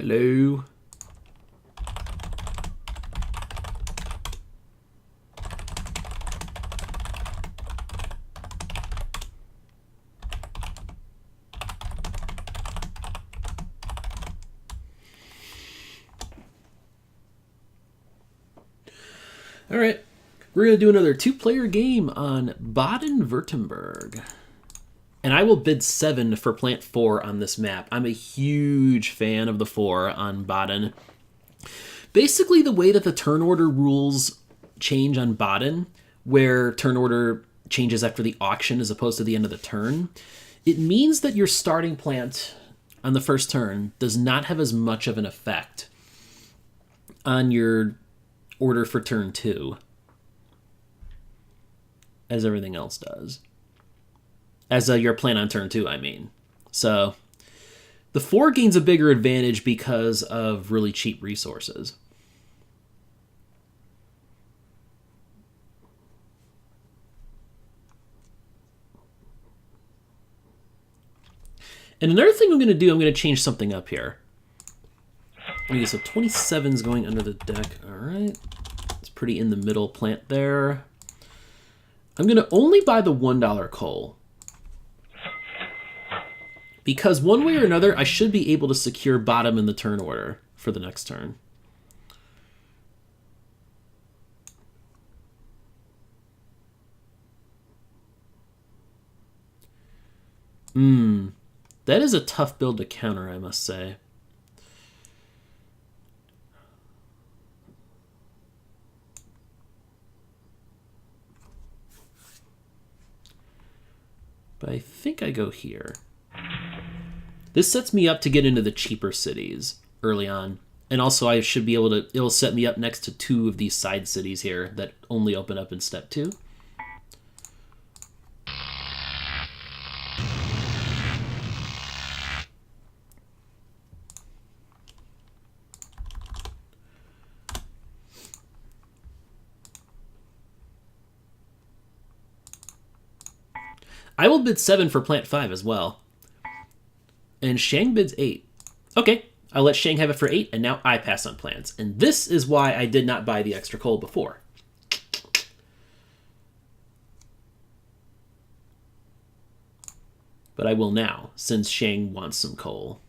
Hello. All right, we're going to do another two-player game on Baden-Württemberg. And I will bid 7 for plant 4 on this map. I'm a huge fan of the 4 on Baden. Basically, the way that the turn order rules change on Baden, where turn order changes after the auction as opposed to the end of the turn, it means that your starting plant on the first turn does not have as much of an effect on your order for turn 2 as everything else does. As your plan on turn 2, I mean. So the 4 gains a bigger advantage because of really cheap resources. And another thing I'm going to do, I'm going to change something up here. Okay, so 27's going under the deck. All right. It's pretty in the middle plant there. I'm going to only buy the $1 coal. Because one way or another, I should be able to secure bottom in the turn order for the next turn. That is a tough build to counter, I must say. But I think I go here. This sets me up to get into the cheaper cities early on. And also I should be able to, it'll set me up next to 2 of these side cities here that only open up in step 2. I will bid 7 for plant 5 as well. And Shiang bids 8. Okay, I'll let Shiang have it for 8, and now I pass on plants. And this is why I did not buy the extra coal before. But I will now, since Shiang wants some coal.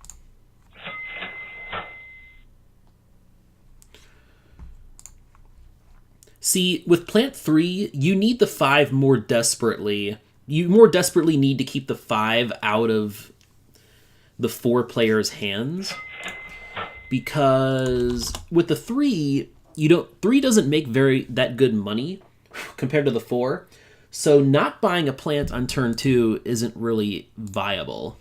See, with plant 3, you need the 5 more desperately. You more desperately need to keep the 5 out of the 4 players' hands, because with the 3, 3 doesn't make that good money compared to the 4, so not buying a plant on turn 2 isn't really viable.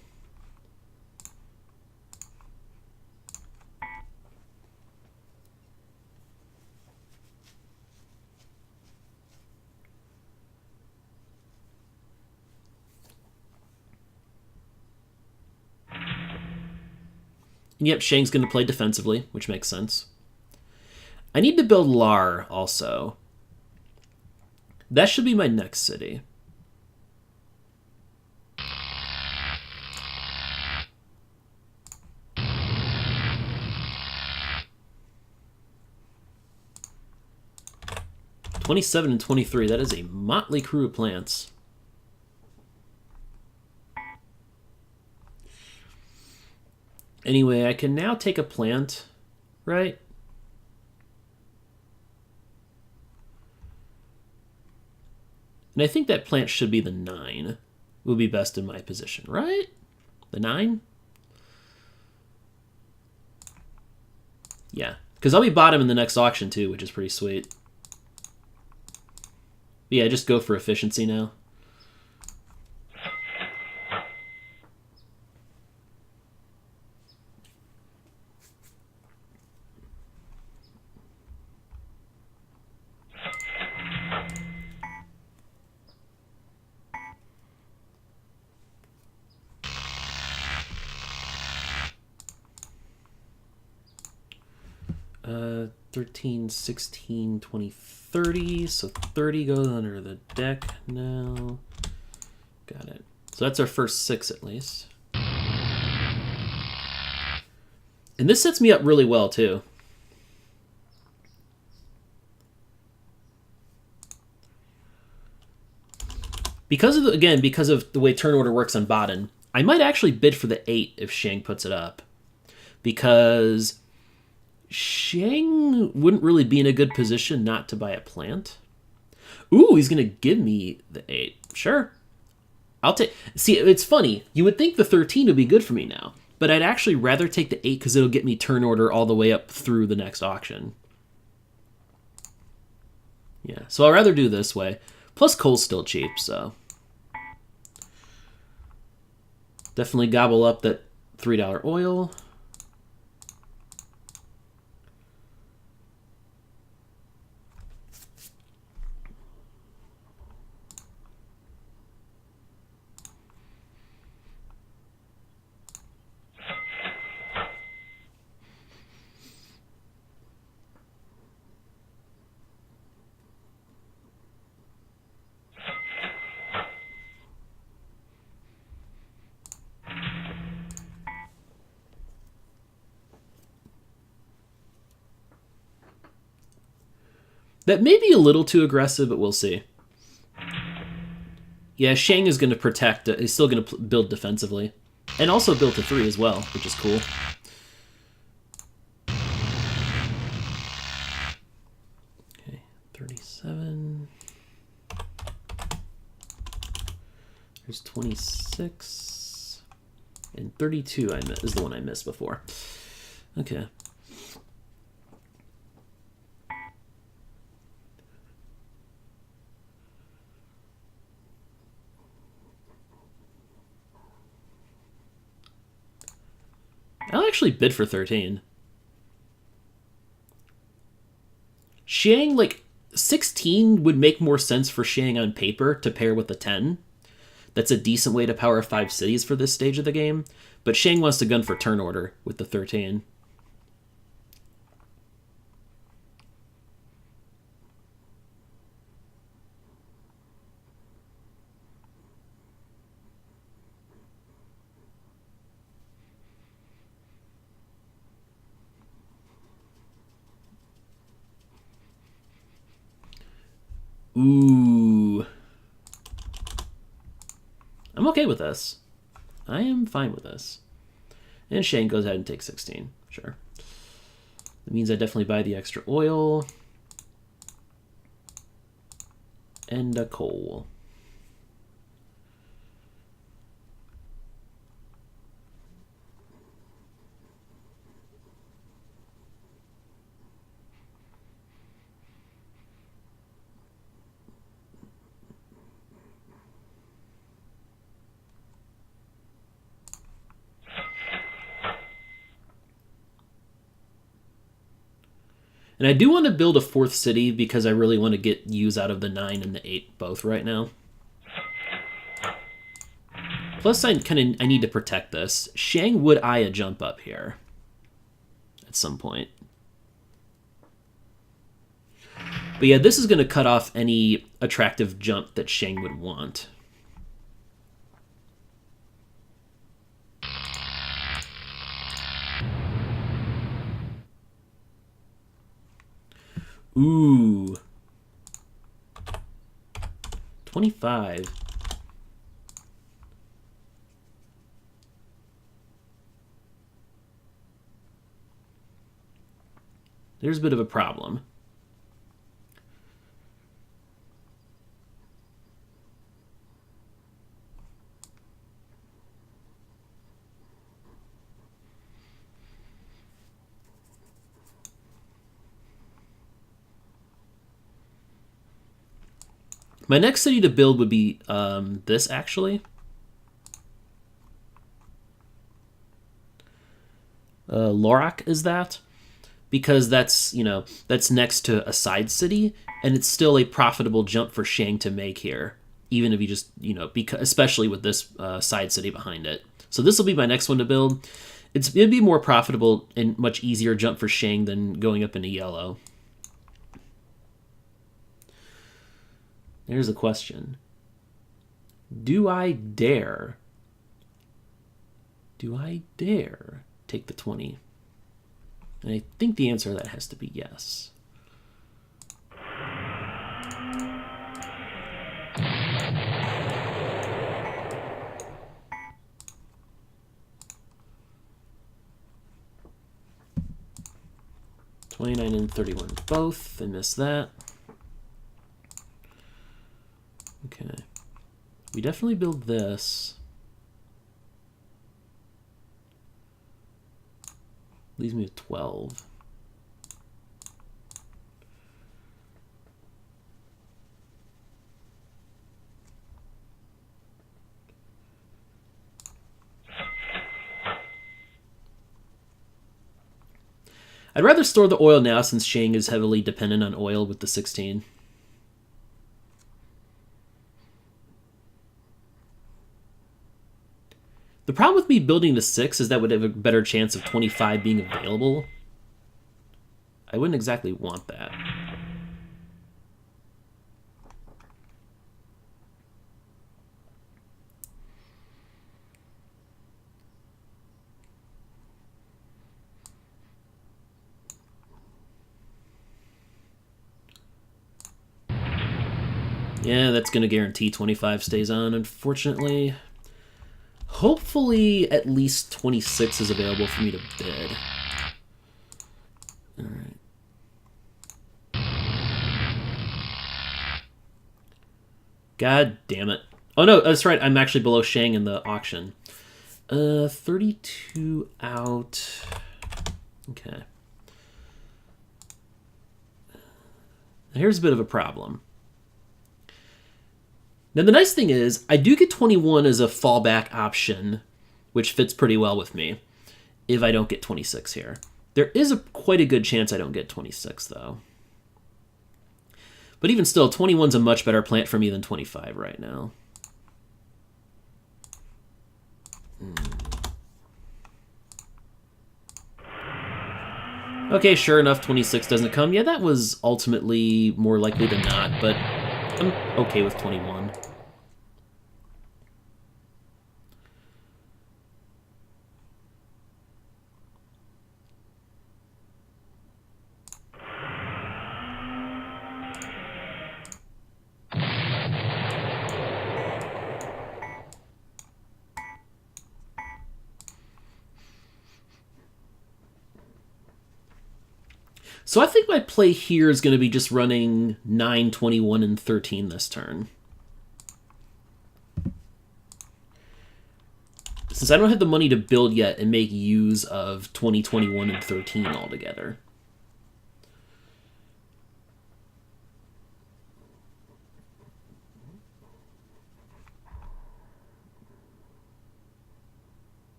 And yep, Shang's going to play defensively, which makes sense. I need to build Lar also. That should be my next city. $27 and $23, that is a motley crew of plants. Anyway, I can now take a plant, right? And I think that plant should be the 9. Will be best in my position, right? The 9? Yeah, because I'll be bottom in the next auction too, which is pretty sweet. But yeah, just go for efficiency now. Uh, 13, 16, 20, 30. So 30 goes under the deck now. Got it. So that's our first 6 at least. And this sets me up really well, too. Because of because of the way turn order works on Baden, I might actually bid for the 8 if Shiang puts it up. Because Shiang wouldn't really be in a good position not to buy a plant. Ooh, he's going to give me the 8. Sure. I'll take... See, it's funny. You would think the 13 would be good for me now. But I'd actually rather take the 8 because it'll get me turn order all the way up through the next auction. Yeah, so I'd rather do this way. Plus, coal's still cheap, so... Definitely gobble up that $3 oil. That may be a little too aggressive, but we'll see. Yeah, Shiang is going to protect. He's still going to build defensively. And also build to 3 as well, which is cool. Okay, 37. There's 26. And 32 is the one I missed before. Okay. I'll actually bid for 13. Shiang, like, 16 would make more sense for Shiang on paper to pair with the 10. That's a decent way to power 5 cities for this stage of the game. But Shiang wants to gun for turn order with the 13. Ooh. I'm okay with this. I am fine with this. And Shiang goes ahead and takes 16. Sure. That means I definitely buy the extra oil. And a coal. And I do want to build a 4th city because I really want to get use out of the 9 and the 8 both right now. Plus, I need to protect this. Shiang would eye a jump up here at some point. But yeah, this is going to cut off any attractive jump that Shiang would want. Ooh. 25. There's a bit of a problem. My next city to build would be this, actually. Lorak is that. Because that's, that's next to a side city, and it's still a profitable jump for Shiang to make here. Even if you just, because, especially with this side city behind it. So this will be my next one to build. It'd be more profitable and much easier jump for Shiang than going up into yellow. There's a question. Do I dare? Do I dare take the 20? And I think the answer to that has to be yes. $29 and $31 both. I missed that. Okay. We definitely build this. Leaves me with 12. I'd rather store the oil now since Shiang is heavily dependent on oil with the 16. The problem with me building the 6 is that would have a better chance of 25 being available. I wouldn't exactly want that. Yeah, that's going to guarantee 25 stays on, unfortunately. Hopefully, at least 26 is available for me to bid. Alright. God damn it. Oh no, that's right, I'm actually below Shiang in the auction. 32 out. Okay. Here's a bit of a problem. Now, the nice thing is, I do get 21 as a fallback option, which fits pretty well with me, if I don't get 26 here. There is quite a good chance I don't get 26, though. But even still, 21's a much better plant for me than 25 right now. Okay, sure enough, 26 doesn't come. Yeah, that was ultimately more likely than not, but I'm okay with 21. So I think my play here is going to be just running 9, 21, and 13 this turn. Since I don't have the money to build yet and make use of 20, 21, and 13 altogether.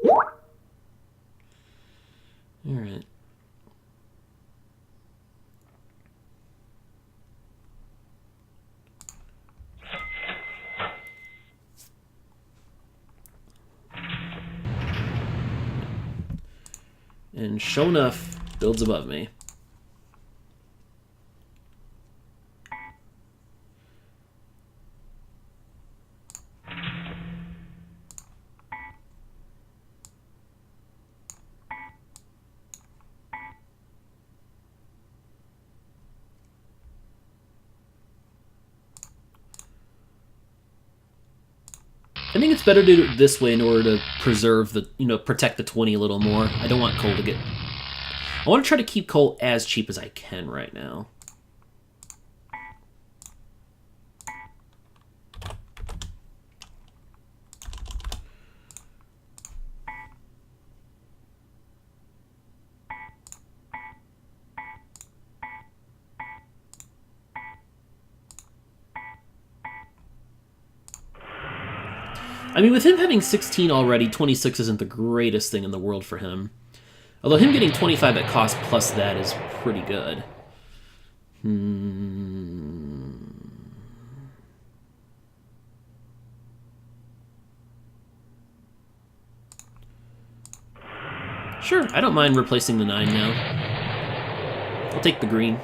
All right. And sure enough, builds above me. I think it's better to do it this way in order to preserve the, protect the 20 a little more. I don't want coal to get... I want to try to keep coal as cheap as I can right now. I mean, with him having 16 already, 26 isn't the greatest thing in the world for him. Although him getting 25 at cost plus that is pretty good. Sure, I don't mind replacing the 9 now. I'll take the green.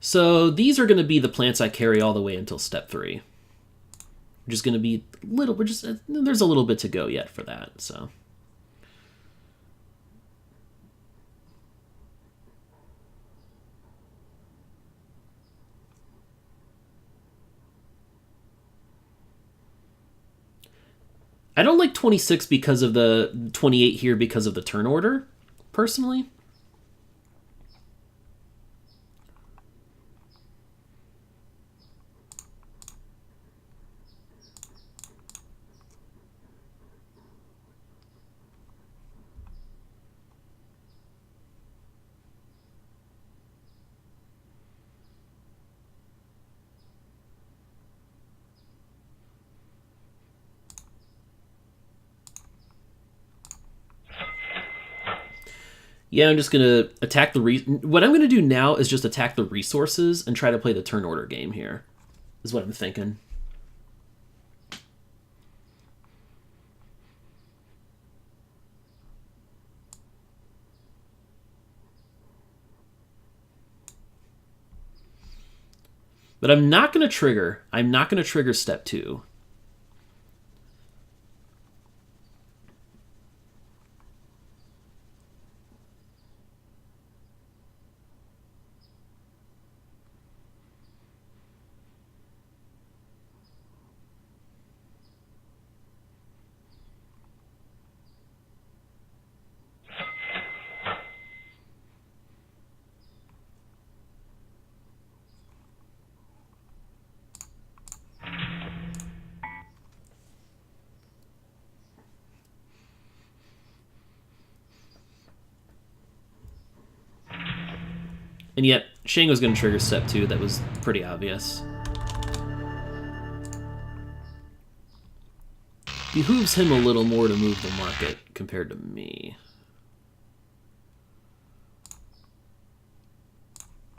So these are going to be the plants I carry all the way until step 3. Which is going to be little, there's a little bit to go yet for that, so. I don't like 26 because of the 28 here because of the turn order, personally. Yeah, I'm just going to attack the... What I'm going to do now is just attack the resources and try to play the turn order game here, is what I'm thinking. But I'm not going to trigger. I'm not going to trigger step 2. And yet, Shiang was going to trigger step 2. That was pretty obvious. Behooves him a little more to move the market compared to me.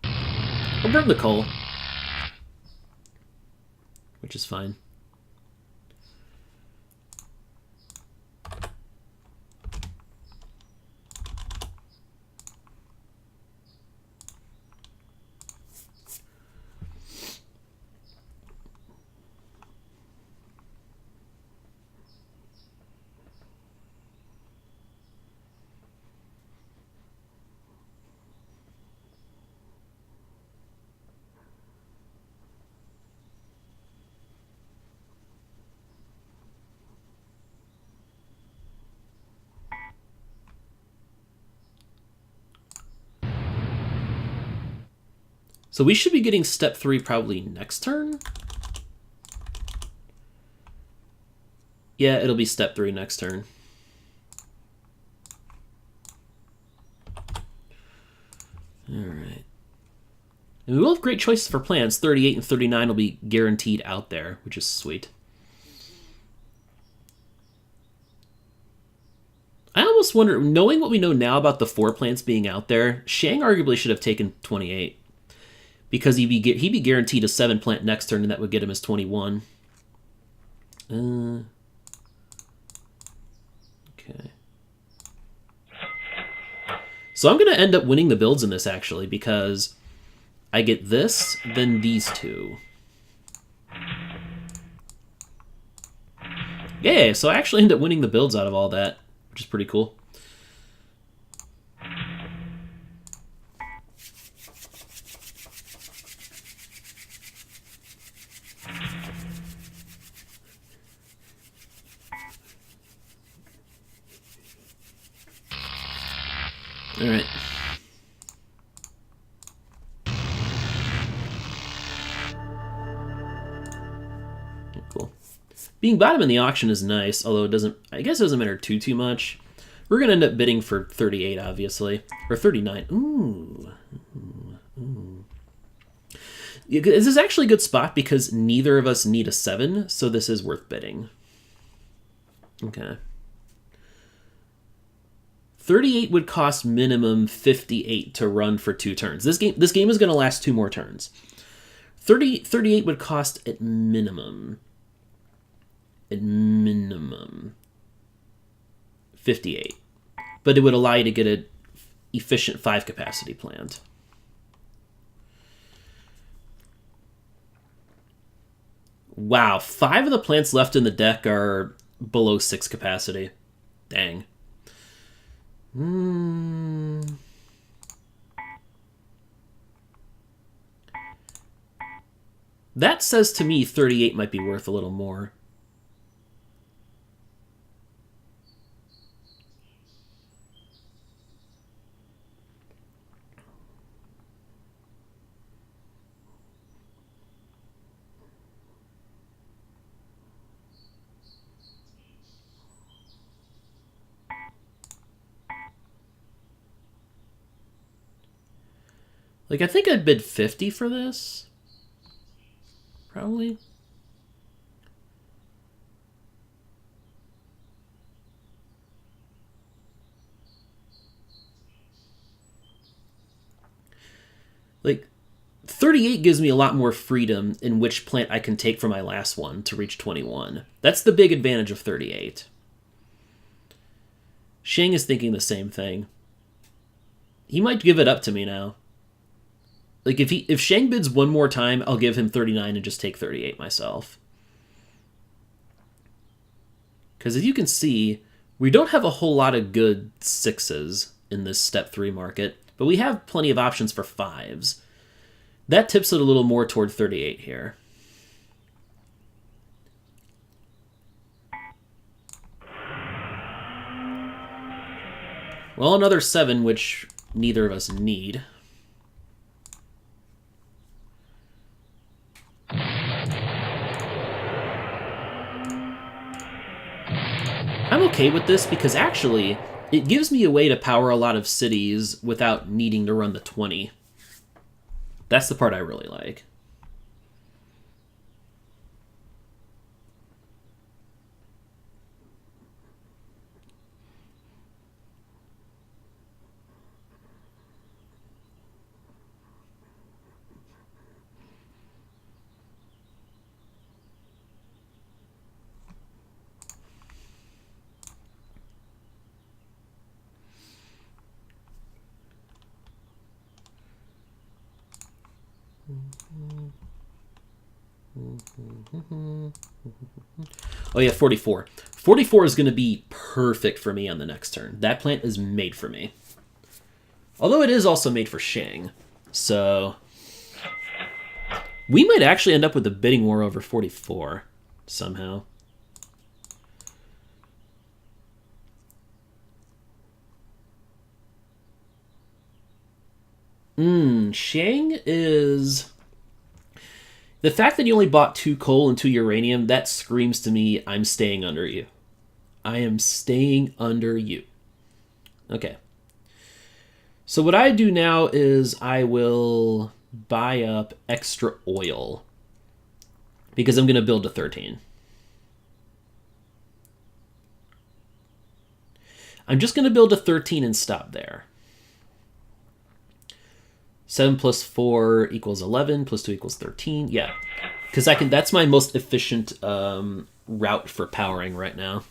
I'll burn the coal, which is fine. So we should be getting step 3 probably next turn? Yeah, it'll be step 3 next turn. Alright. And we will have great choices for plants. 38 and 39 will be guaranteed out there, which is sweet. I almost wonder, knowing what we know now about the 4 plants being out there, Shiang arguably should have taken 28. Because he'd be guaranteed a 7 plant next turn, and that would get him his 21. Okay. So I'm going to end up winning the builds in this, actually, because I get this, then these 2. Yeah, so I actually end up winning the builds out of all that, which is pretty cool. All right. Cool. Being bottom in the auction is nice, although it doesn't, I guess it doesn't matter too much. We're going to end up bidding for 38, obviously. Or 39. Ooh. This is actually a good spot because neither of us need a 7, so this is worth bidding. Okay. 38 would cost minimum 58 to run for 2 turns. This game is going to last 2 more turns. 38 would cost at minimum 58. But it would allow you to get an efficient 5 capacity plant. Wow, 5 of the plants left in the deck are below 6 capacity. Dang. That says to me 38 might be worth a little more. Like, I think I'd bid 50 for this. Probably. Like, 38 gives me a lot more freedom in which plant I can take from my last one to reach 21. That's the big advantage of 38. Shiang is thinking the same thing. He might give it up to me now. Like, if Shiang bids one more time, I'll give him 39 and just take 38 myself. Because as you can see, we don't have a whole lot of good 6s in this Step 3 market, but we have plenty of options for 5s. That tips it a little more toward 38 here. Well, another 7, which neither of us need. I'm okay with this because actually, it gives me a way to power a lot of cities without needing to run the 20. That's the part I really like. Oh yeah, 44. 44 is going to be perfect for me on the next turn. That plant is made for me. Although it is also made for Shiang. So we might actually end up with a bidding war over 44 somehow. Shiang is... The fact that you only bought 2 coal and 2 uranium, that screams to me, I'm staying under you. I am staying under you. Okay. So what I do now is I will buy up extra oil because I'm going to build to 13. I'm just going to build to 13 and stop there. 7 plus 4 equals 11, plus 2 equals 13. Yeah, because I can. That's my most efficient route for powering right now.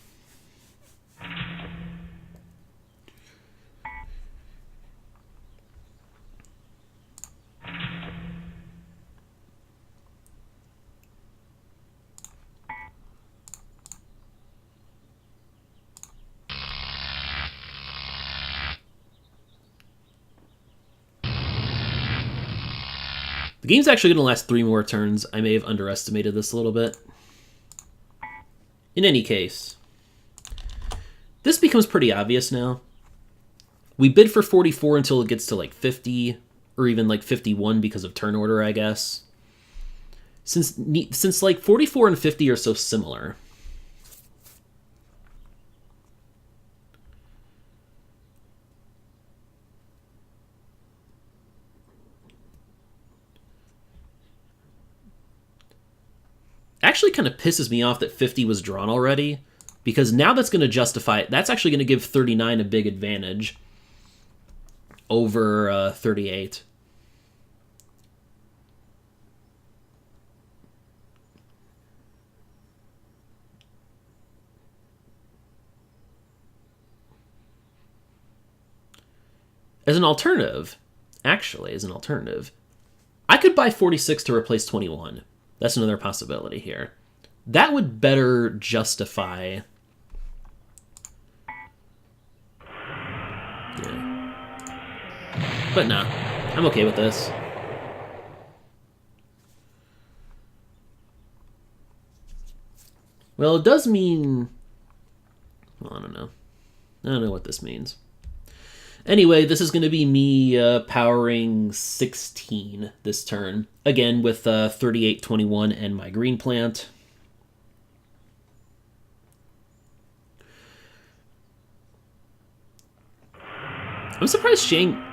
The game's actually going to last 3 more turns. I may have underestimated this a little bit. In any case, this becomes pretty obvious now. We bid for 44 until it gets to like 50, or even like 51 because of turn order, I guess. Since like 44 and 50 are so similar. Actually kind of pisses me off that 50 was drawn already, because now that's going to justify it. That's actually going to give 39 a big advantage over 38. As an alternative, I could buy 46 to replace 21. That's another possibility here. That would better justify... Yeah. But nah, I'm okay with this. Well, it does mean... Well, I don't know. I don't know what this means. Anyway, this is going to be me powering 16 this turn. Again, with 38-21 and my green plant. I'm surprised Shiang...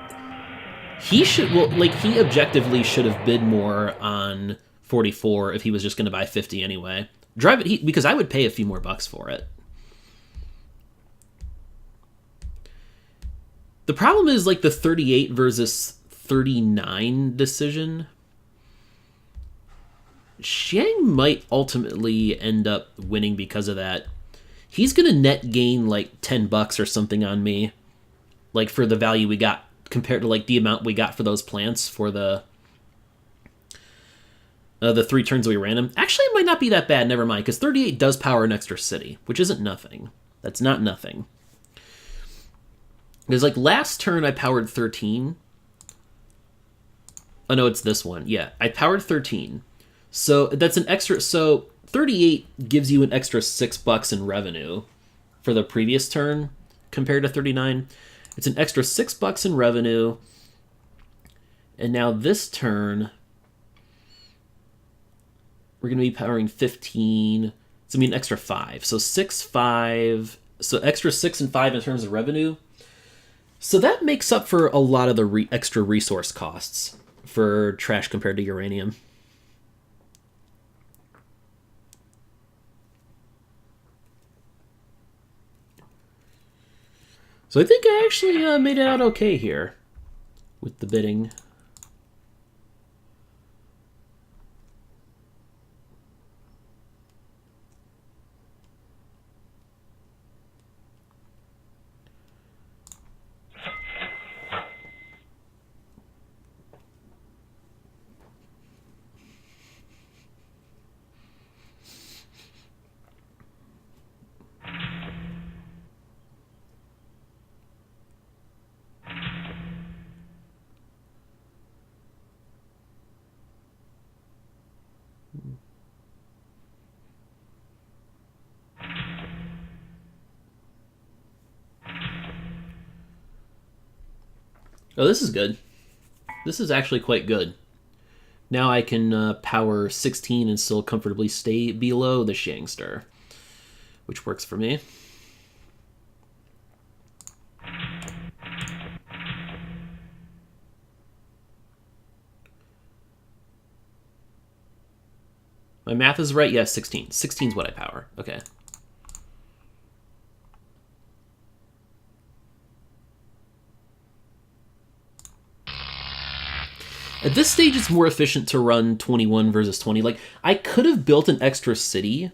He should... Well, like, he objectively should have bid more on 44 if he was just going to buy 50 anyway. Drive it... because I would pay a few more bucks for it. The problem is, like, the 38 versus 39 decision. Shiang might ultimately end up winning because of that. He's going to net gain, like, 10 bucks or something on me. Like, for the value we got compared to, like, the amount we got for those plants for the 3 turns we ran him. Actually, it might not be that bad, never mind, because 38 does power an extra city, which isn't nothing. That's not nothing. Because, like, last turn I powered 13. Oh, no, it's this one. Yeah, I powered 13. So that's an extra... So 38 gives you an extra 6 bucks in revenue for the previous turn compared to 39. It's an extra 6 bucks in revenue. And now this turn, we're going to be powering 15. It's going to be an extra 5. So 6, 5. So extra 6 and 5 in terms of revenue. So that makes up for a lot of the extra resource costs for trash compared to uranium. So I think I actually made it out okay here with the bidding. Oh, this is good. This is actually quite good. Now I can power 16 and still comfortably stay below the Shiangster, which works for me. My math is right? Yes, 16. 16 is what I power. Okay. At this stage, it's more efficient to run 21 versus 20. Like, I could have built an extra city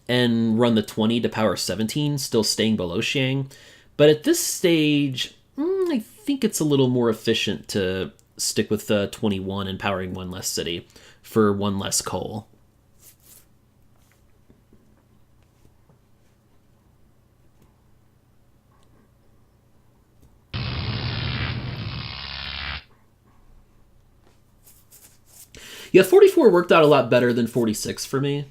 and run the 20 to power 17, still staying below Shiang. But at this stage, I think it's a little more efficient to stick with the 21 and powering 1 less city for 1 less coal. Yeah, 44 worked out a lot better than 46 for me.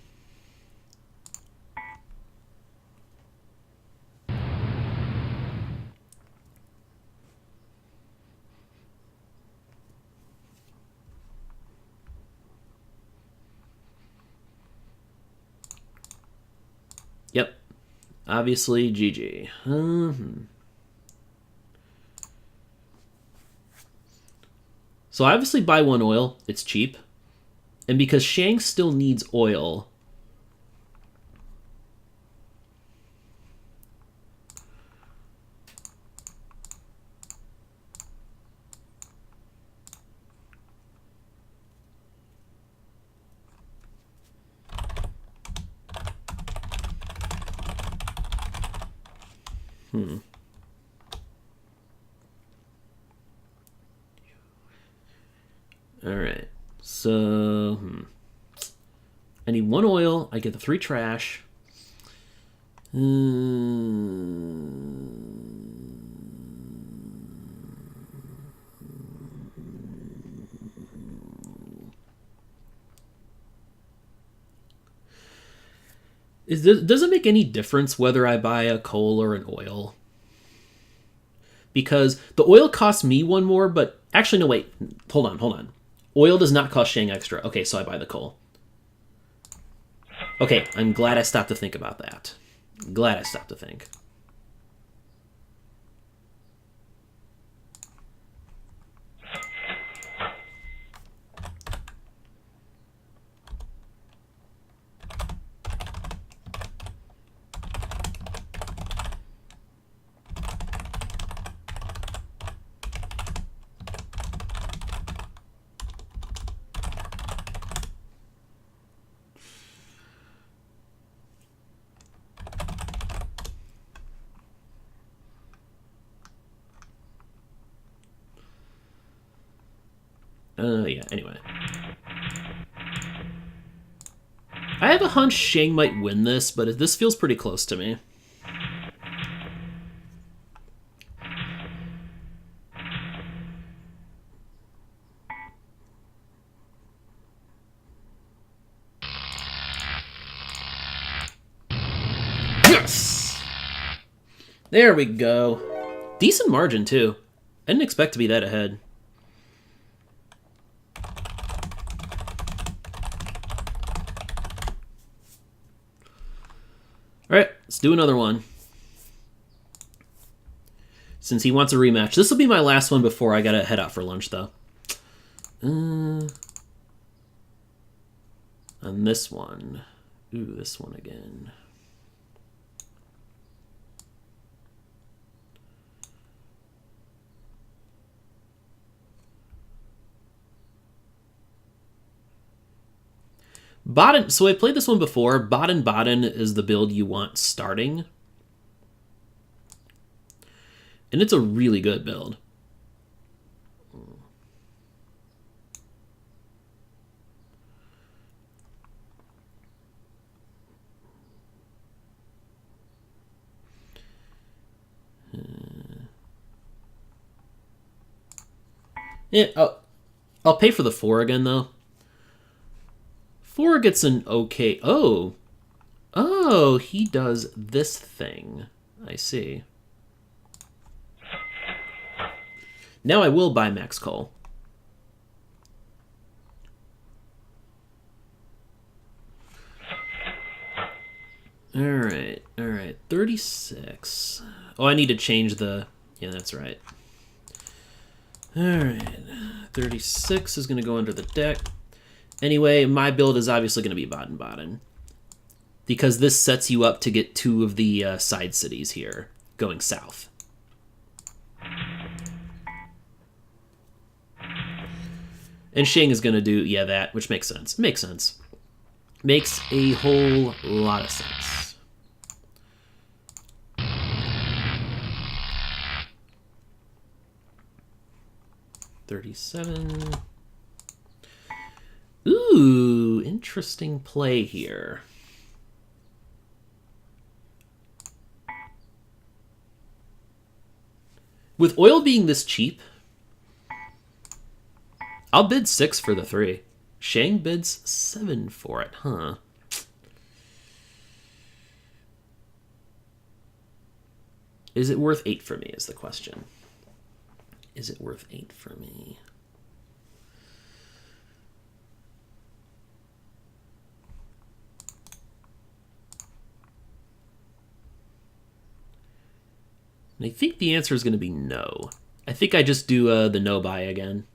Yep. Obviously, GG. So I obviously buy 1 oil. It's cheap. And because Shiang still needs oil, All right. So, I need 1 oil. I get the 3 trash. Does it make any difference whether I buy a coal or an oil? Because the oil costs me 1 more, but actually, no, wait. Hold on. Oil does not cost Shiang extra. Okay, so I buy the coal. Okay, I'm glad I stopped to think about that. Glad I stopped to think. Yeah, anyway. I have a hunch Shiang might win this, but this feels pretty close to me. Yes! There we go. Decent margin, too. I didn't expect to be that ahead. Alright, let's do another one. Since he wants a rematch. This will be my last one before I gotta head out for lunch, though. On this one. Ooh, this one again. Baden, so I played this one before. Baden-Baden is the build you want starting. And it's a really good build. Yeah, I'll pay for the 4 again, though. 4 gets an okay... Oh, he does this thing. I see. Now I will buy max coal. Alright. 36. Oh, I need to change the... Yeah, that's right. Alright. 36 is going to go under the deck. Anyway, my build is obviously going to be Baden-Baden. Because this sets you up to get 2 of the side cities here, going south. And Shiang is going to do, yeah, that, which makes sense. Makes sense. Makes a whole lot of sense. $37. Ooh, interesting play here. With oil being this cheap, I'll bid 6 for the 3. Shiang bids 7 for it, huh? Is it worth 8 for me is the question. Is it worth 8 for me? And I think the answer is going to be no. I think I just do the no buy again.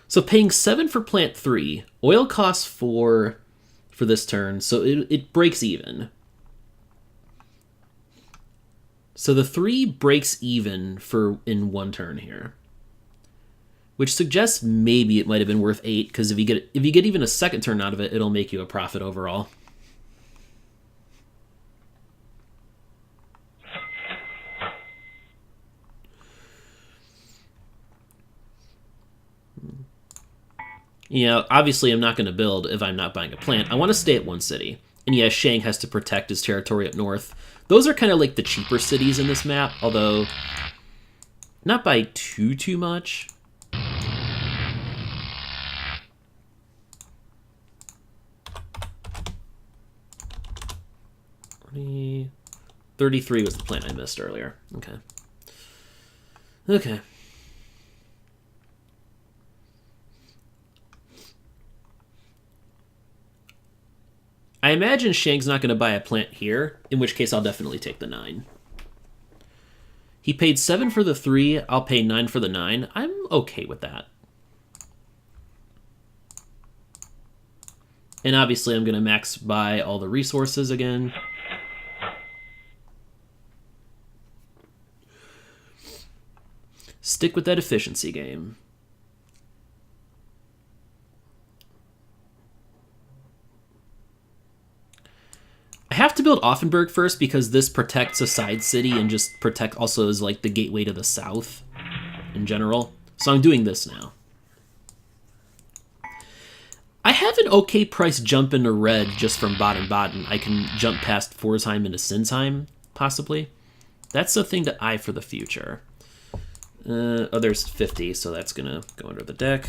So paying 7 for plant 3, oil costs 4 for this turn, so it breaks even. So the 3 breaks even in 1 turn here. Which suggests maybe it might have been worth 8, because if you get even a second turn out of it, it'll make you a profit overall. You know, obviously I'm not going to build if I'm not buying a plant. I want to stay at one city. And yeah, Shiang has to protect his territory up north. Those are kind of like the cheaper cities in this map, although not by too much. $20, 33 was the plant I missed earlier. Okay. Okay. I imagine Shang's not going to buy a plant here, in which case I'll definitely take the 9. He paid 7 for the 3, I'll pay 9 for the 9. I'm okay with that. And obviously I'm going to max buy all the resources again. Stick with that efficiency game. I have to build Offenburg first because this protects a side city and just also is like the gateway to the south in general. So I'm doing this now. I have an okay price jump into red just from Baden-Baden. I can jump past Pforzheim into Sinsheim, possibly. That's the thing to eye for the future. Oh, there's 50, so that's going to go under the deck.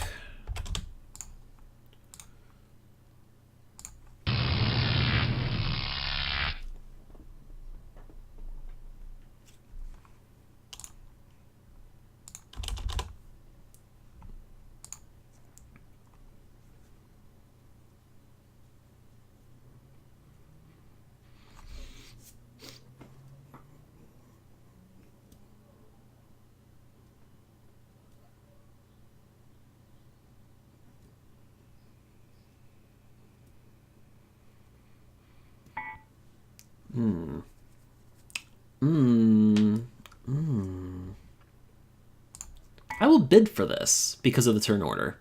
I will bid for this because of the turn order.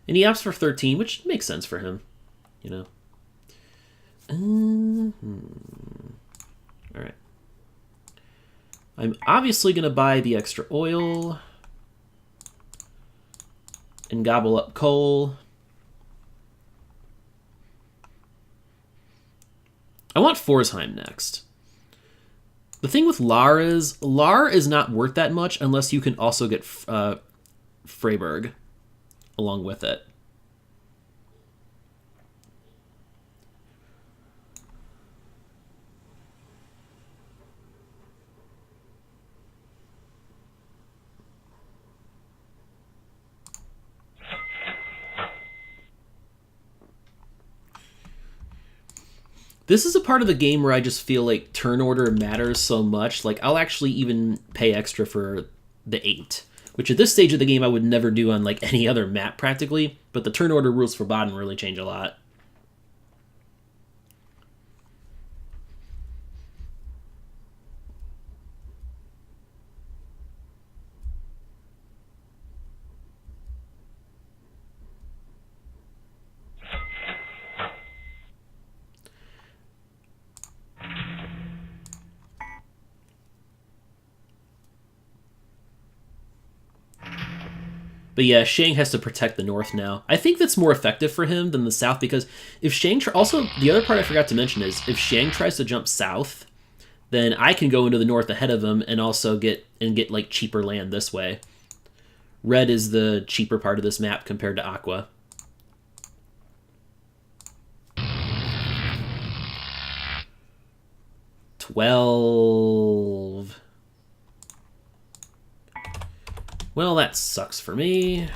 And he opts for 13, which makes sense for him, you know. All right. I'm obviously going to buy the extra oil and gobble up coal. I want Pforzheim next. The thing with Lahr is not worth that much unless you can also get Freiburg along with it. This is a part of the game where I just feel like turn order matters so much. Like, I'll actually even pay extra for the 8, which at this stage of the game I would never do on like any other map practically, but the turn order rules for Baden really change a lot. But yeah, Shiang has to protect the north now. I think that's more effective for him than the south because if Shiang... Also, the other part I forgot to mention is if Shiang tries to jump south, then I can go into the north ahead of him and also get like cheaper land this way. Red is the cheaper part of this map compared to Aqua. $12. Well, that sucks for me.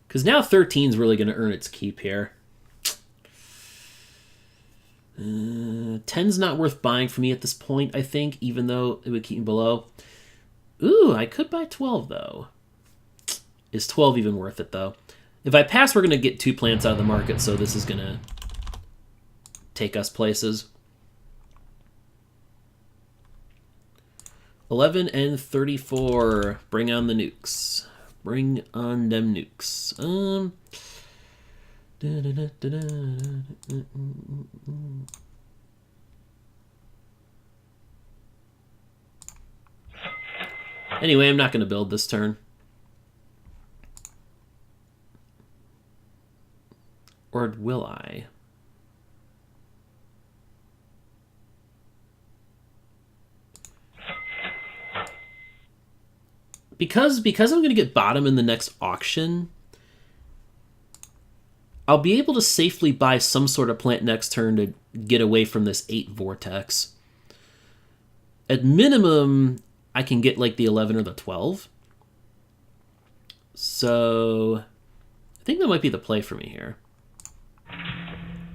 Because now 13 is really going to earn its keep here. 10's not worth buying for me at this point, I think, even though it would keep me below. Ooh, I could buy 12, though. Is 12 even worth it, though? If I pass, we're going to get 2 plants out of the market, so this is going to take us places. 11 and 34. Bring on the nukes. Bring on them nukes. Anyway, I'm not going to build this turn. Or will I? Because I'm going to get bottom in the next auction, I'll be able to safely buy some sort of plant next turn to get away from this 8 vortex. At minimum, I can get like the 11 or the 12. So I think that might be the play for me here.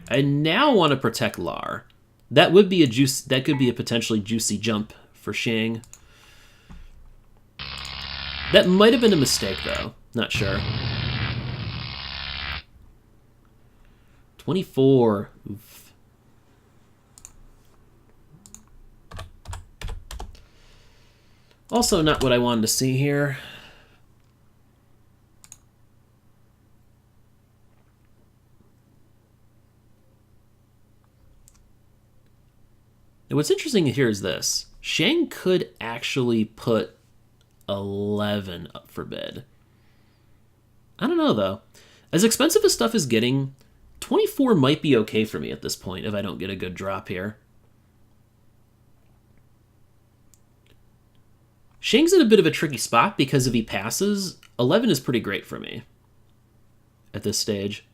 I now want to protect Lar. That would be that could be a potentially juicy jump for Shiang. That might have been a mistake though. Not sure. 24. Oof. Also not what I wanted to see here. Now what's interesting here is this. Shiang could actually put 11 up for bid. I don't know, though. As expensive as stuff is getting, 24 might be okay for me at this point if I don't get a good drop here. Shiang's in a bit of a tricky spot because if he passes, 11 is pretty great for me at this stage.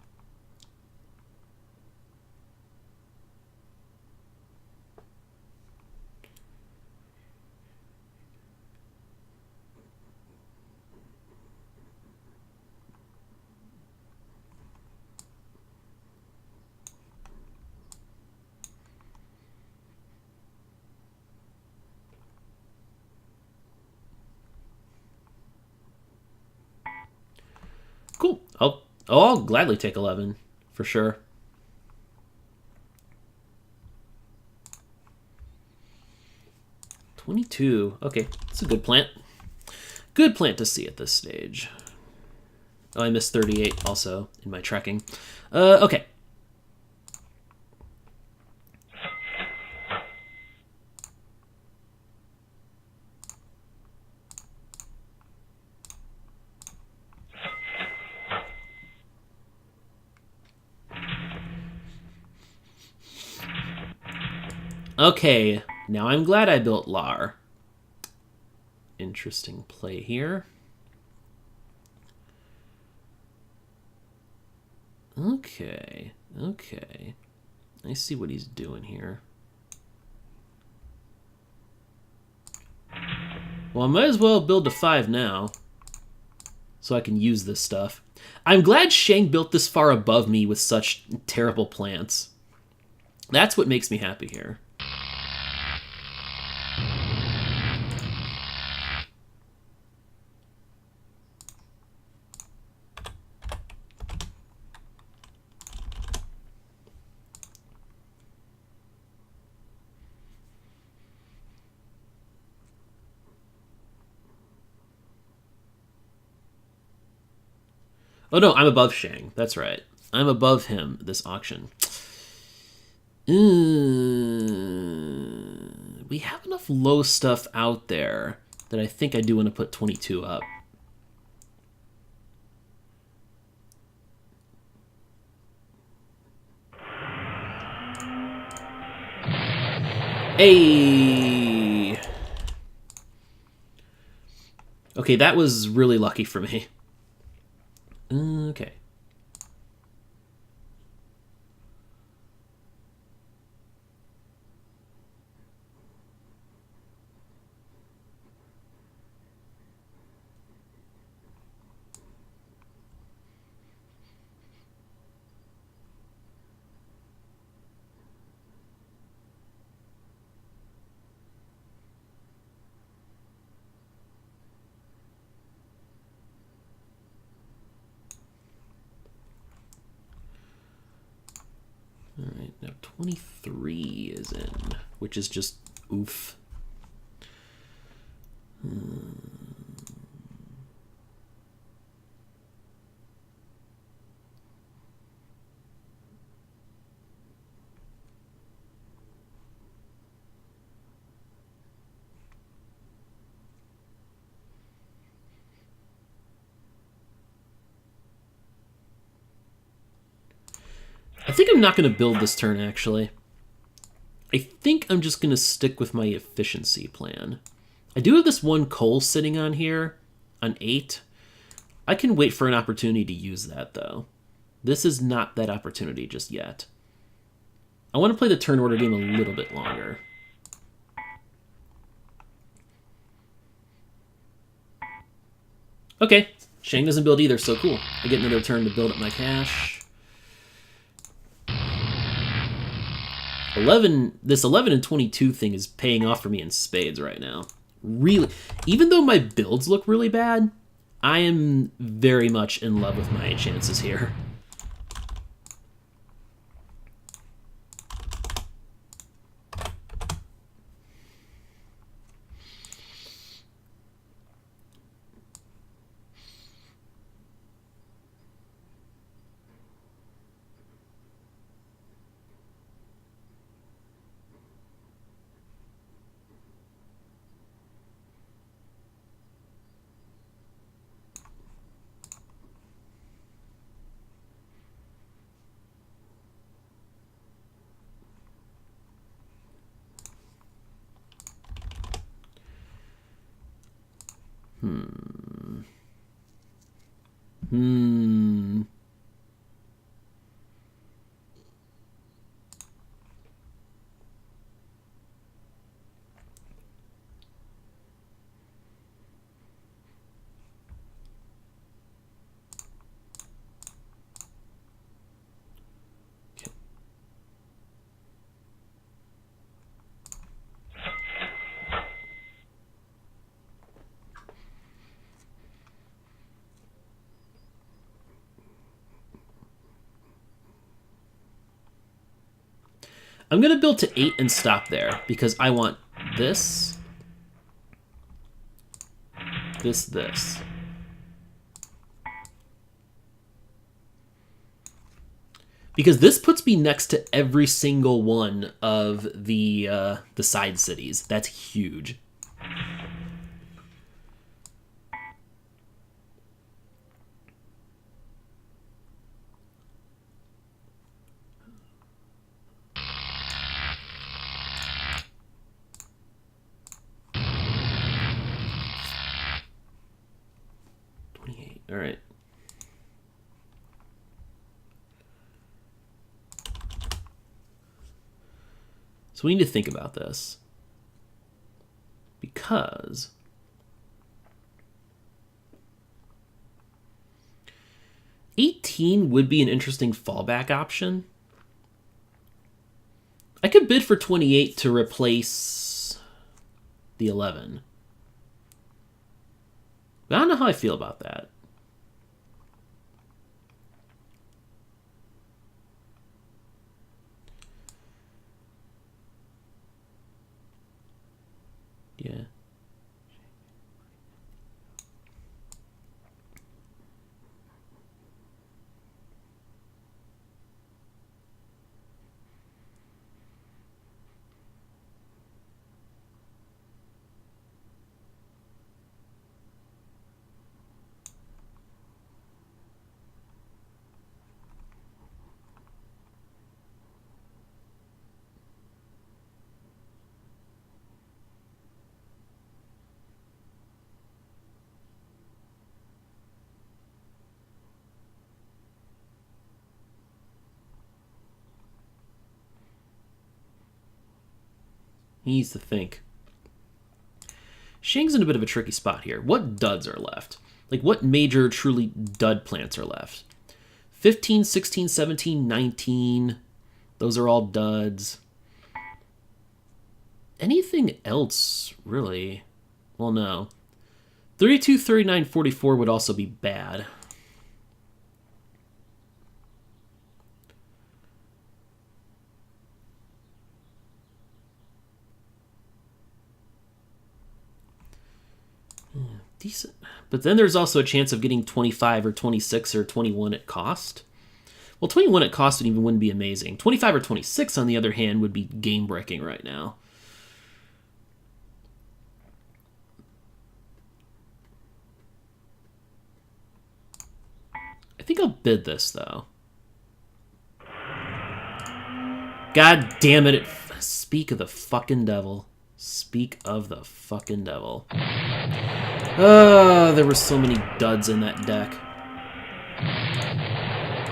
Cool. I'll gladly take 11, for sure. $22. Okay, it's a good plant. Good plant to see at this stage. Oh, I missed 38 also in my tracking. Okay. Okay, now I'm glad I built Lar. Interesting play here. Okay. I see what he's doing here. Well, I might as well build to 5 now, so I can use this stuff. I'm glad Shiang built this far above me with such terrible plants. That's what makes me happy here. Oh no, I'm above Shiang. That's right. I'm above him this auction. We have enough low stuff out there that I think I do want to put 22 up. Hey! Okay, that was really lucky for me. Okay. All right, now 23 is in, which is just oof. I think I'm not going to build this turn, actually. I think I'm just going to stick with my efficiency plan. I do have this one coal sitting on here, on 8. I can wait for an opportunity to use that, though. This is not that opportunity just yet. I want to play the turn order game a little bit longer. Okay, Shiang doesn't build either, so cool. I get another turn to build up my cash. 11. This 11 and 22 thing is paying off for me in spades right now. Really, even though my builds look really bad, I am very much in love with my chances here. I'm going to build to 8 and stop there, because I want this, this. Because this puts me next to every single one of the side cities. That's huge. All right. So we need to think about this. Because $18 would be an interesting fallback option. I could bid for 28 to replace the 11. But I don't know how I feel about that. Yeah. He needs to think. Shiang's in a bit of a tricky spot here. What duds are left? Like, what major, truly dud plants are left? 15, 16, 17, 19. Those are all duds. Anything else, really? Well, no. 32, 39, 44 would also be bad. Decent. But then there's also a chance of getting 25 or 26 or 21 at cost. Well, 21 at cost wouldn't be amazing. 25 or 26, on the other hand, would be game-breaking right now. I think I'll bid this, though. God damn it. Speak of the fucking devil. Speak of the fucking devil. There were so many duds in that deck.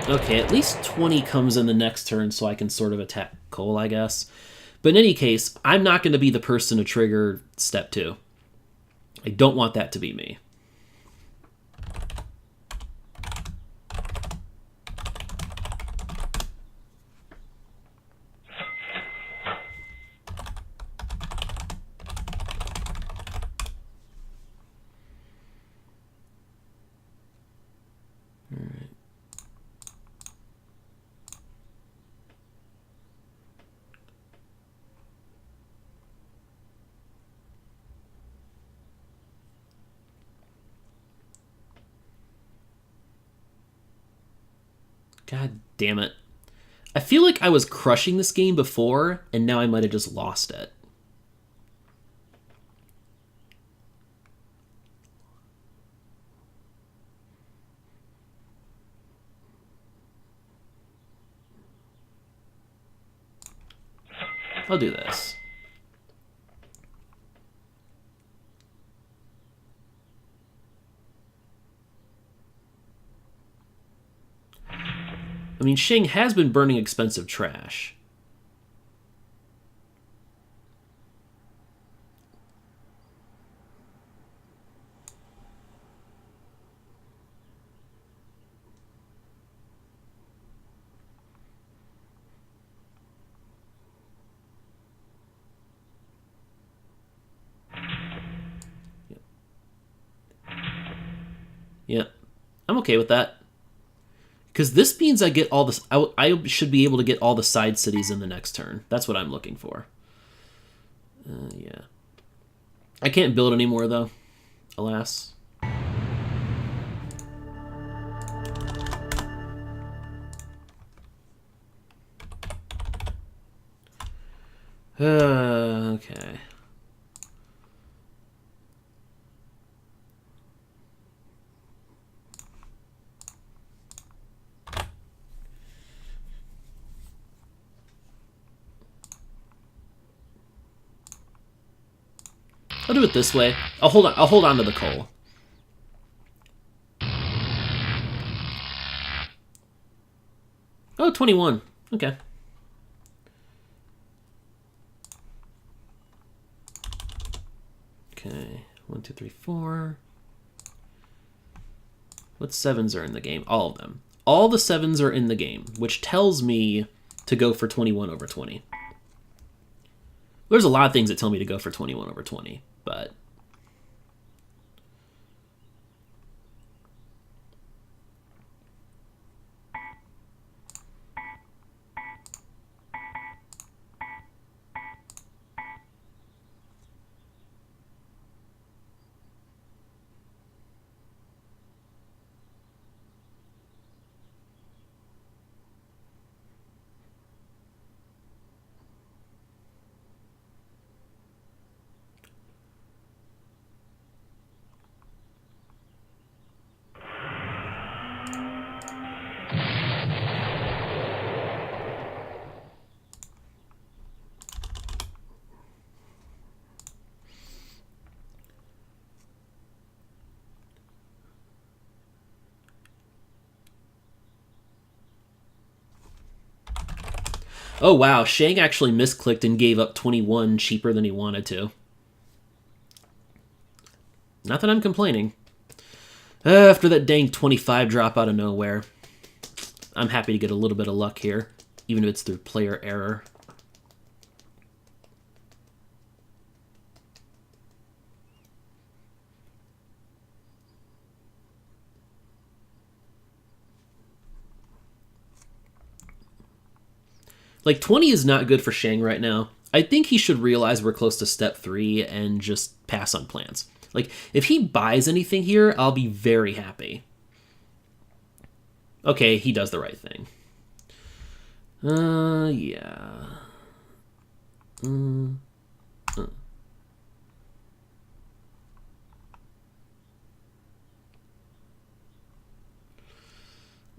Okay, at least 20 comes in the next turn so I can sort of attack Cole, I guess. But in any case, I'm not going to be the person to trigger step 2. I don't want that to be me. God damn it. I feel like I was crushing this game before, and now I might have just lost it. I'll do this. I mean, Shiang has been burning expensive trash. Yeah, I'm okay with that. Because this means I get all this. I should be able to get all the side cities in the next turn. That's what I'm looking for. Yeah. I can't build anymore, though. Alas. Okay. I'll do it this way. I'll hold on to the coal. Oh, 21. Okay. Okay. 1, 2, 3, 4. What 7s are in the game? All of them. All the 7s are in the game, which tells me to go for 21 over 20. There's a lot of things that tell me to go for 21 over 20, but... Oh, wow. Shiang actually misclicked and gave up 21 cheaper than he wanted to. Not that I'm complaining. After that dang 25 drop out of nowhere, I'm happy to get a little bit of luck here, even if it's through player error. Like, 20 is not good for Shiang right now. I think he should realize we're close to step 3 and just pass on plans. Like, if he buys anything here, I'll be very happy. Okay, he does the right thing. Yeah.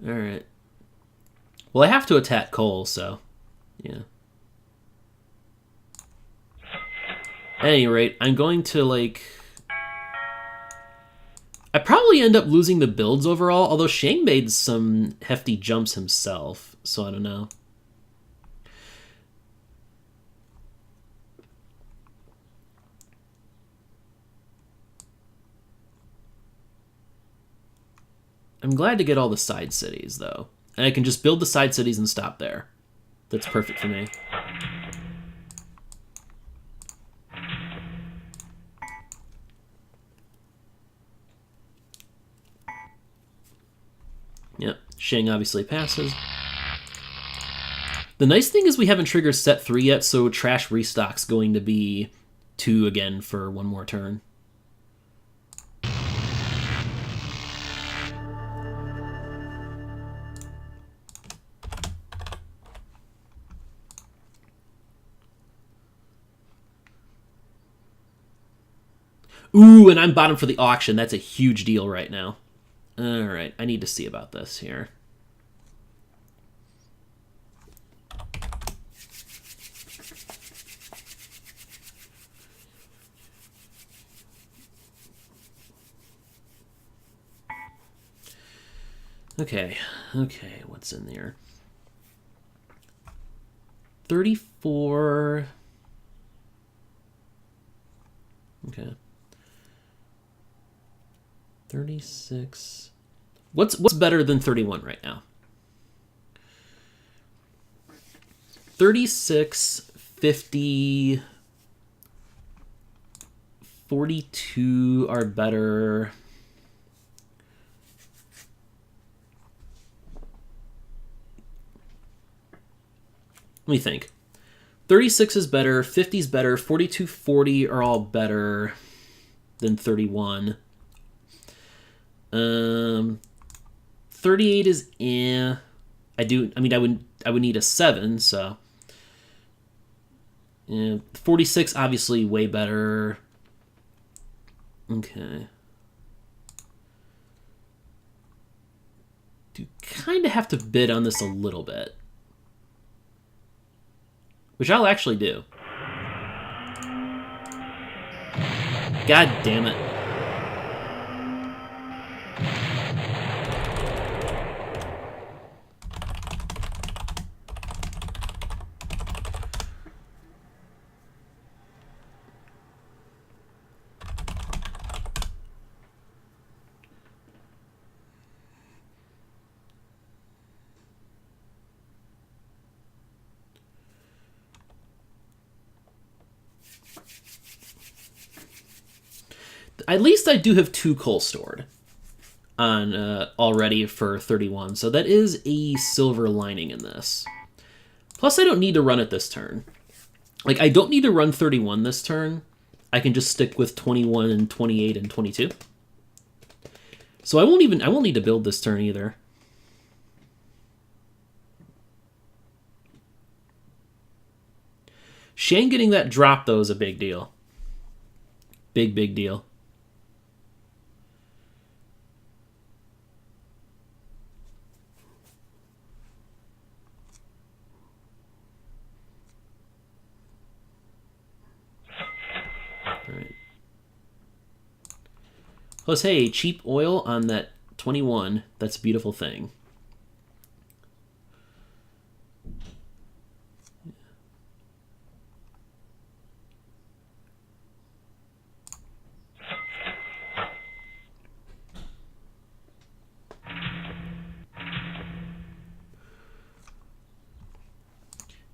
Alright. Well, I have to attack Cole, so... Yeah. At any rate, I'm going to, like... I probably end up losing the builds overall, although Shiang made some hefty jumps himself, so I don't know. I'm glad to get all the side cities, though. And I can just build the side cities and stop there. That's perfect for me. Yep, Shiang obviously passes. The nice thing is we haven't triggered set 3 yet, so Trash Restock's going to be 2 again for one more turn. Ooh, and I'm bottom for the auction. That's a huge deal right now. All right, I need to see about this here. Okay, what's in there? 34. Okay. 36. What's better than 31 right now? 36, 50, 42 are better. Let me think. 36 is better, 50 is better, 42, 40 are all better than 31. 38 is I would need a 7, so. Yeah, 46 obviously way better. Okay. Do kind of have to bid on this a little bit. Which I'll actually do. God damn it. At least I do have 2 coal stored on already for 31, so that is a silver lining in this. Plus, I don't need to run it this turn. Like, I don't need to run 31 this turn. I can just stick with 21 and 28 and 22. So I won't need to build this turn either. Shiang getting that drop, though, is a big deal. Big deal. Alright. Plus, hey, cheap oil on that 21. That's a beautiful thing.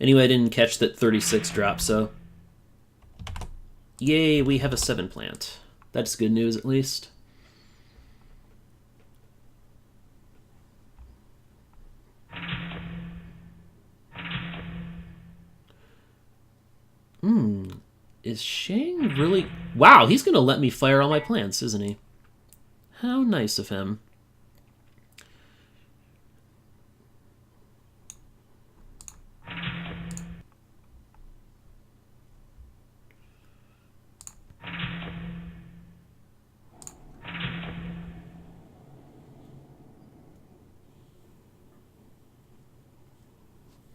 Anyway, I didn't catch that 36 drop, so... Yay, we have a 7 plant. That's good news, at least. Is Shiang really... Wow, he's going to let me fire all my plants, isn't he? How nice of him.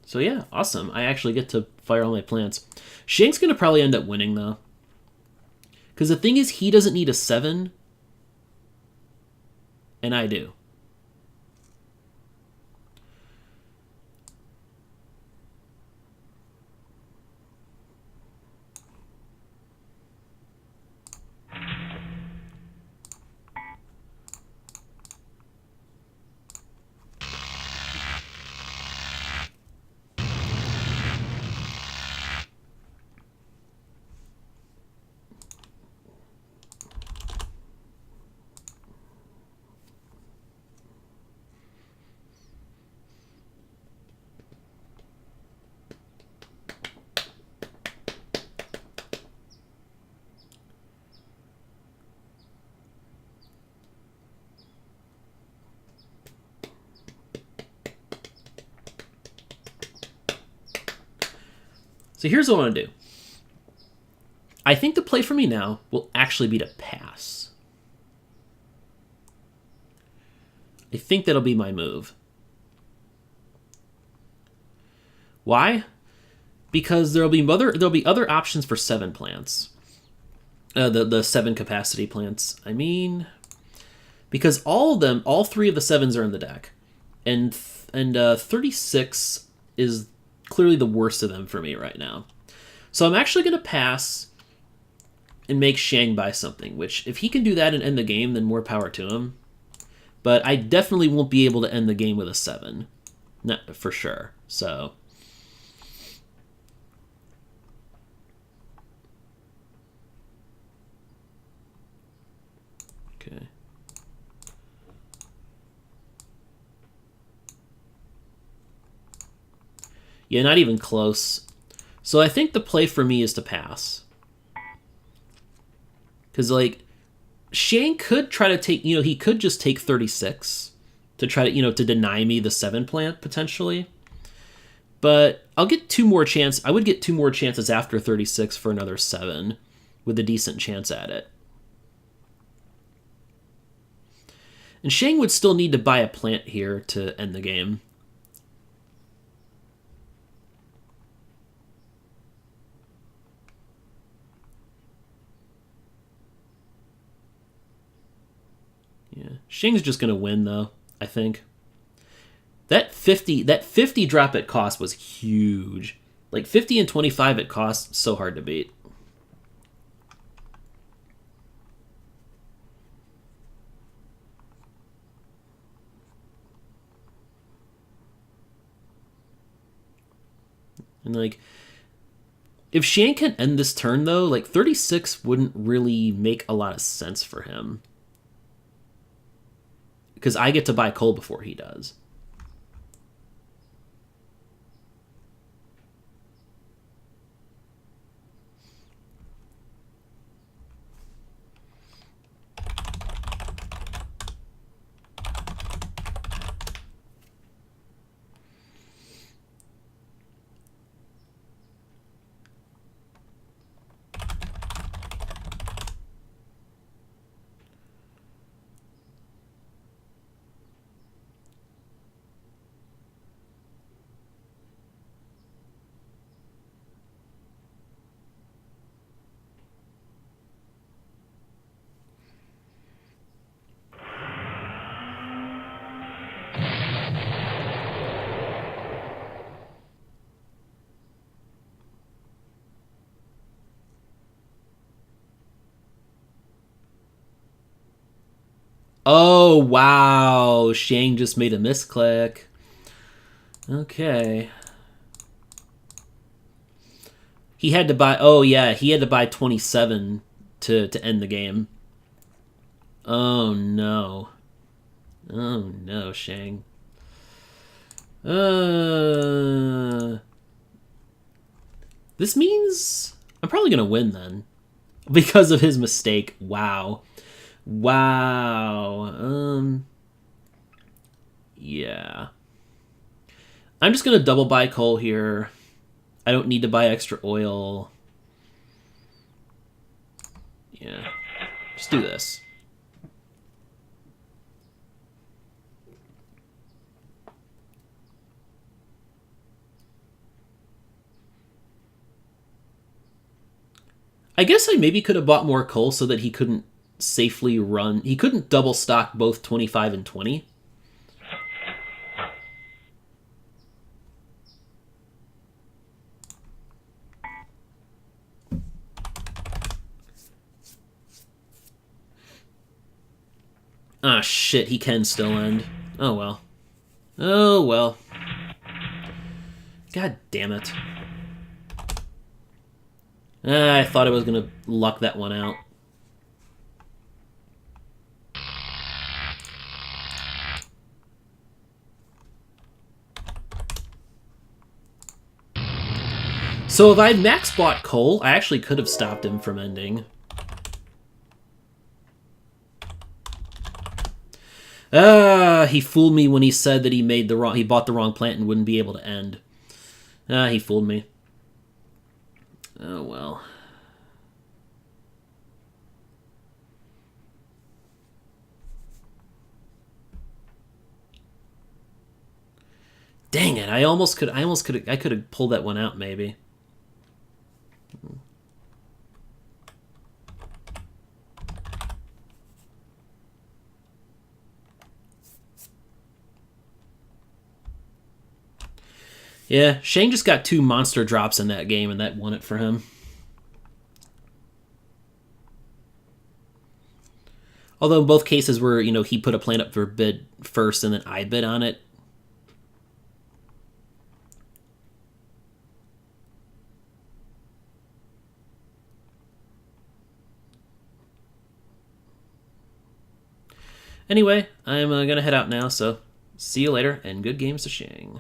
So yeah, awesome. I actually get to fire all my plants. Shiang's going to probably end up winning, though. Because the thing is, he doesn't need a 7, and I do. So here's what I want to do. I think the play for me now will actually be to pass. I think that'll be my move. Why? Because there'll be other options for 7 plants. The 7 capacity plants. I mean, because all 3 of the 7s are in the deck, and 36 is clearly the worst of them for me right now. So I'm actually going to pass and make Shiang buy something, which if he can do that and end the game, then more power to him. But I definitely won't be able to end the game with a 7. Not for sure. So okay. Yeah, not even close. So I think the play for me is to pass. Because, like, Shiang could try to take, he could just take 36 to try to, to deny me the 7 plant, potentially. But I'll get 2 more chances. I would get 2 more chances after 36 for another 7 with a decent chance at it. And Shiang would still need to buy a plant here to end the game. Yeah, Shiang's just gonna win though, I think. That 50 drop at cost was huge. Like 50 and 25 at cost, so hard to beat. And like, if Shiang can end this turn though, like 36 wouldn't really make a lot of sense for him. Because I get to buy coal before he does. Oh, wow. Shiang just made a misclick. Okay. He had to buy... Oh, yeah. He had to buy 27 to end the game. Oh, no. Oh, no, Shiang. This means I'm probably going to win then. Because of his mistake. Wow. Wow. Yeah. I'm just going to double buy coal here. I don't need to buy extra oil. Yeah. Just do this. I guess I maybe could have bought more coal so that he couldn't safely run. He couldn't double stock both 25 and 20. Ah, shit, he can still end. Oh, well. Oh, well. God damn it. I thought I was going to luck that one out. So if I max bought coal, I actually could have stopped him from ending. He fooled me when he said that he bought the wrong plant and wouldn't be able to end. He fooled me. Oh, well. Dang it, I could have pulled that one out, maybe. Yeah, Shiang just got 2 monster drops in that game, and that won it for him. Although in both cases where, he put a plant up for bid first and then I bid on it. Anyway, I'm going to head out now, so see you later, and good games to Shiang.